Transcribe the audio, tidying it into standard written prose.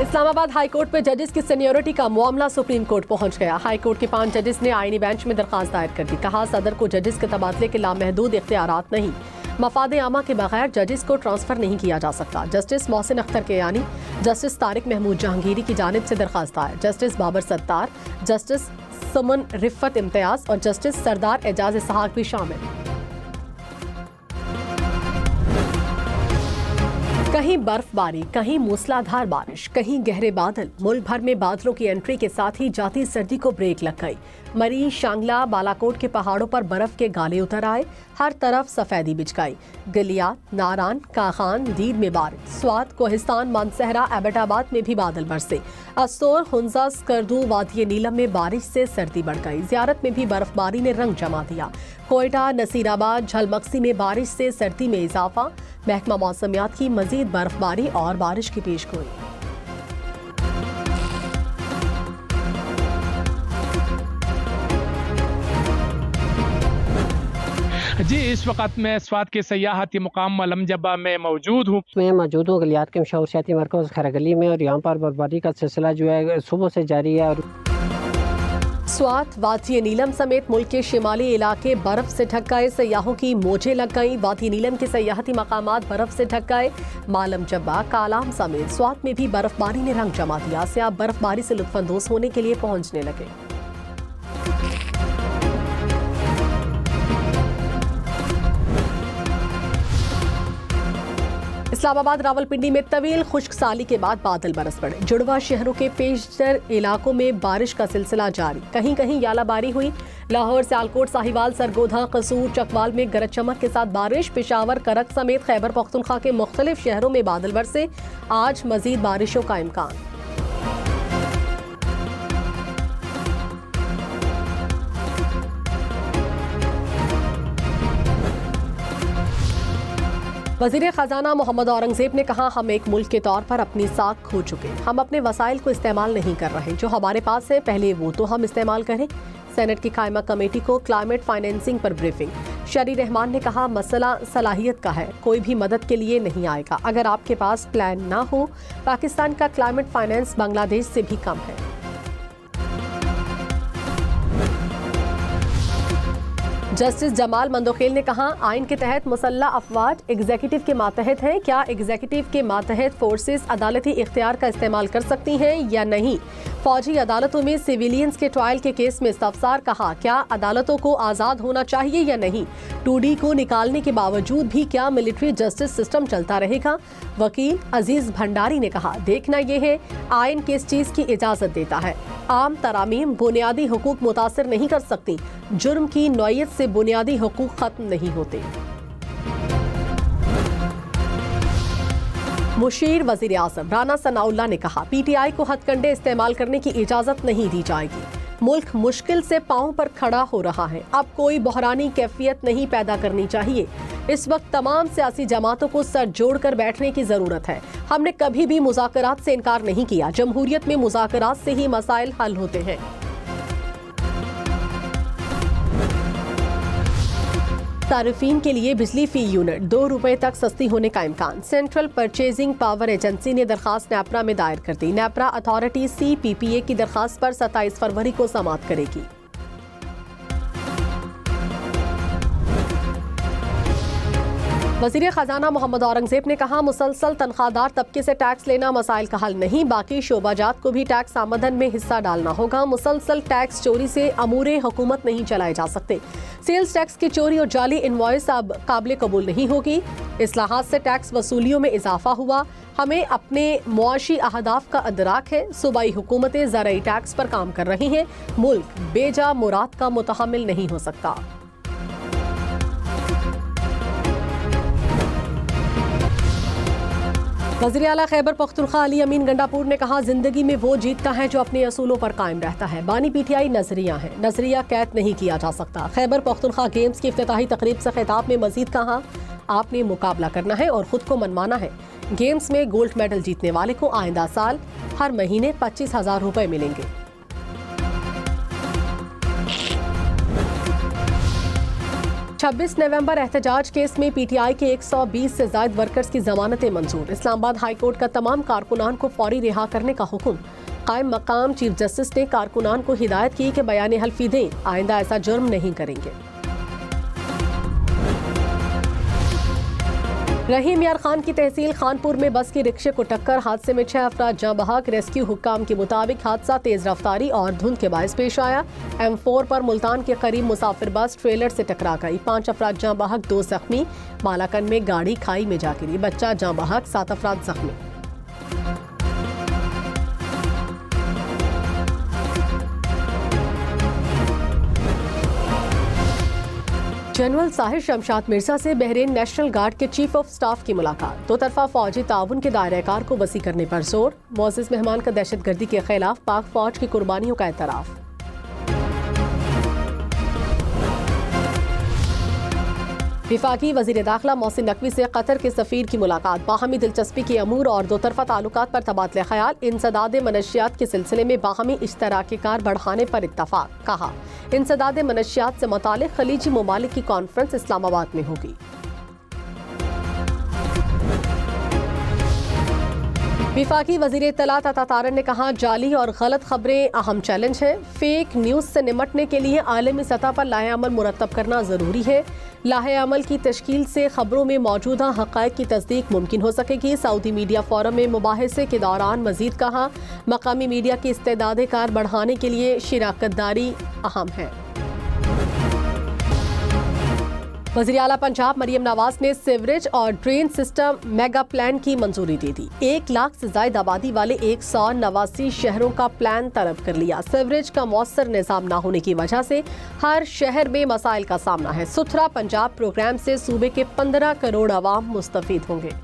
Islamabad high court में जजेस की सीनियरिटी का मामला सुप्रीम कोर्ट पहुंच गया। हाई कोर्ट के 5 जजेस ने आईनी बेंच में दरखास्त दायर कर दी। कहा, सदर को जजेस के तबादले के लामहदूद इख्तियारात नहीं, मफाद आमा के बगैर जजेस को ट्रांसफर नहीं किया जा सकता। जस्टिस मोहसिन अख्तर केयानी, जस्टिस तारिक महमूद जहांगीरी की जानिब से दरखास्त दायर, जस्टिस बाबर सत्तार, जस्टिस सुमन रिफत इम्तियाज और जस्टिस सरदार एजाज इसहाक भी शामिल। कहीं बर्फबारी, कहीं मूसलाधार बारिश, कहीं गहरे बादल। मुल्क भर में बादलों की एंट्री के साथ ही जाती सर्दी को ब्रेक लग गई। मरी, शांगला, बालाकोट के पहाड़ों पर बर्फ के गाले उतर आए। हर तरफ सफेदी बिछ गई। गलियात, नारान, काखान, दीद में बारिश, स्वात, कोहिस्तान, मानसहरा, एबटाबाद में भी बादल बरसे। असोर, हुंजा, स्कर्दू, वादिये नीलम में बारिश से सर्दी बढ़ गई। जियारत में भी बर्फबारी ने रंग जमा दिया। कोयटा, नसीराबाद, झलमक्सी में बारिश से सर्दी में इजाफा। महकमा मौसमियात की मजीद बर्फबारी और बारिश की पेशगोई। जी, इस वक्त मैं स्वात के सयाहती मुकाम मलमजबा में मौजूद हूँ। मैं मौजूद हूँ गलियात के मशहूर मरकज़ खैरगली में, और यहाँ पर बर्फबारी का सिलसिला जो है सुबह से जारी है। और स्वात, वादिये नीलम समेत मुल्क के शिमाली इलाके बर्फ से ढक गए। सयाहों की मौजें लग गईं। वादिये नीलम के सयाहती मकामात बर्फ से ढक गए। मालम जब्बा, कालाम समेत स्वात में भी बर्फबारी ने रंग जमा दिया। सयाह बर्फबारी से लुत्फानंदोज होने के लिए पहुंचने लगे। इस्लामाबाद, रावलपिंडी में तवील खुश्क साली के बाद बादल बरस पड़े। जुड़वा शहरों के पेशतर इलाकों में बारिश का सिलसिला जारी। कहीं कहीं यालाबारी हुई। लाहौर, सियालकोट, साहिवाल, सरगोधा, कसूर, चकवाल में गरज चमक के साथ बारिश। पेशावर, करक समेत खैबर पख्तूनख्वा के मुख्तलिफ शहरों में बादल बरसे। आज मजीद बारिशों का इम्कान। वज़ीर ख़जाना मोहम्मद औरंगज़ेब ने कहा, हम एक मुल्क के तौर पर अपनी साख खो चुके। हम अपने वसाइल को इस्तेमाल नहीं कर रहे। जो हमारे पास है पहले वो तो हम इस्तेमाल करें। सेनेट की कायमा कमेटी को क्लाइमेट फाइनेंसिंग पर ब्रीफिंग। शरी रहमान ने कहा, मसला सलाहियत का है, कोई भी मदद के लिए नहीं आएगा अगर आपके पास प्लान ना हो। पाकिस्तान का क्लाइमेट फाइनेंस बांग्लादेश से भी कम है। जस्टिस जमाल मंदोखेल ने कहा, आइन के तहत मुसल्ला अफवाज एग्जीक्यूटिव के मातहत हैं। क्या एग्जीक्यूटिव के मातहत फोर्सेस अदालती इख्तियार का इस्तेमाल कर सकती हैं या नहीं? फौजी अदालतों में सिविलियंस के ट्रायल के केस में इस्तफसार। कहा, क्या अदालतों को आज़ाद होना चाहिए या नहीं? 2D को निकालने के बावजूद भी क्या मिलिट्री जस्टिस सिस्टम चलता रहेगा? वकील अजीज भंडारी ने कहा, देखना यह है आइन किस चीज़ की इजाज़त देता है। आम तरामीम बुनियादी हुकूक मुतासिर नहीं कर सकती। जुर्म की नौयत से बुनियादी हुकूक खत्म नहीं होते। मुशीर वजीर आज़म राना सनाउल्लाह ने कहा, PTI को हथकंडे इस्तेमाल करने की इजाज़त नहीं दी जाएगी। मुल्क मुश्किल से पांव पर खड़ा हो रहा है। अब कोई बहरानी कैफियत नहीं पैदा करनी चाहिए। इस वक्त तमाम सियासी जमातों को सर जोड़कर बैठने की ज़रूरत है। हमने कभी भी मुज़ाकरात से इनकार नहीं किया। जमहूरियत में मुज़ाकरात से ही मसाइल हल होते हैं। सार्फिन के लिए बिजली फी यूनिट 2 रुपए तक सस्ती होने का इम्कान। सेंट्रल परचेजिंग पावर एजेंसी ने दरखास्त नेपरा में दायर कर दी। नेपरा अथॉरिटी CPPA की दरखास्त पर 27 फरवरी को समाअत करेगी। वज़ीर ख़जाना मोहम्मद औरंगज़ेब ने कहा, मुसलसल तनख्वाहदार तबके से टैक्स लेना मसाइल का हल नहीं, बाकी शोबाजात को भी टैक्स आमदन में हिस्सा डालना होगा। मुसलसल टैक्स चोरी से अमूरे हुकूमत नहीं चलाए जा सकते। सेल्स टैक्स की चोरी और जाली इनवॉइस अब काबिल कबूल नहीं होगी। इस्लाहात से टैक्स वसूलियों में इजाफा हुआ। हमें अपने मुआशी अहदाफ का अदराक है। सूबाई हुकूमतें ज़राई टैक्स पर काम कर रही हैं। मुल्क बेजा मुराद का मुतहम्मिल नहीं हो सकता। वज़ीर आला खैबर पख्तूनख्वा अली अमीन गंडापुर ने कहा, जिंदगी में वो जीतता है जो अपने असूलों पर कायम रहता है। बानी PTI नजरिया है, नजरिया कैद नहीं किया जा सकता। खैबर पख्तूनख्वा गेम्स की इफ्तिताही तकरीब से खिताब में मजीद कहा, आपने मुकाबला करना है और खुद को मनवाना है। गेम्स में गोल्ड मेडल जीतने वाले को आइंदा साल हर महीने 25,000 रुपए मिलेंगे। 26 नवंबर एहतजाज केस में पीटीआई के 120 से ज्यादा वर्कर्स की जमानतें मंजूर। इस्लामाबाद हाई कोर्ट का तमाम कारकुनान को फौरी रिहा करने का हुक्म। कायम मकाम चीफ जस्टिस ने कारकुनान को हिदायत की कि बयान हल्फी दें, आइंदा ऐसा जुर्म नहीं करेंगे। रहीम यार खान की तहसील खानपुर में बस की रिक्शे को टक्कर, हादसे में 6 अफराद जाँ बहक। रेस्क्यू हुक्काम के मुताबिक हादसा तेज रफ्तारी और धुंध के बायस पेश आया। M4 पर मुल्तान के करीब मुसाफिर बस ट्रेलर से टकरा गई। 5 अफराद जाँ बहक, 2 जख्मी। मालाकन में गाड़ी खाई में जा गिरी, बच्चा जाँ बहक, 7 अफराद जख्मी। जनरल साहिर शमशाद मिर्जा से बहरीन नेशनल गार्ड के चीफ ऑफ स्टाफ की मुलाकात। दो तरफा फौजी ताउन के दायरा-ए-कार को वसी करने पर जोर। मोअज़्ज़िज़ मेहमान का दहशतगर्दी के खिलाफ पाक फौज की कुर्बानियों का एतराफ़। विफाकी वज़ीर दाखिला मोहसिन नकवी से कतर के सफ़ीर की मुलाकात। बाहमी दिलचस्पी के अमूर और दो तरफा ताल्लुकात पर तबादला ख्याल। इंसदाद मनशियात के सिलसिले में बाहमी इश्तराकी कार बढ़ाने पर इत्तफाक। कहा, इंसदाद मनशियात से मुतालिक खलीजी ममालिक की कॉन्फ्रेंस इस्लामाबाद में होगी। विफाकी वज़ीर इत्तलात अता तारन ने कहा, जाली और गलत खबरें अहम चैलेंज है। फेक न्यूज़ से निपटने के लिए आलमी सतह पर लाहे अमल मुरतब करना ज़रूरी है। लाहे अमल की तश्कील से खबरों में मौजूदा हक़ाइक़ की तस्दीक मुमकिन हो सकेगी। सऊदी मीडिया फोरम में मुबाहिसे के दौरान मज़ीद कहा, मकामी मीडिया की इस्तेदाद कार बढ़ाने के लिए शिराकत दारी अहम है। वज़ीर आला पंजाब मरियम नवाज ने सीवरेज और ड्रेन सिस्टम मेगा प्लान की मंजूरी दे दी। 1 लाख से ज्यादा आबादी वाले 189 शहरों का प्लान तलब कर लिया। सीवरेज का मौसर निज़ाम न होने की वजह से हर शहर में मसाइल का सामना है। सुथरा पंजाब प्रोग्राम से सूबे के 15 करोड़ अवाम मुस्तफीद होंगे।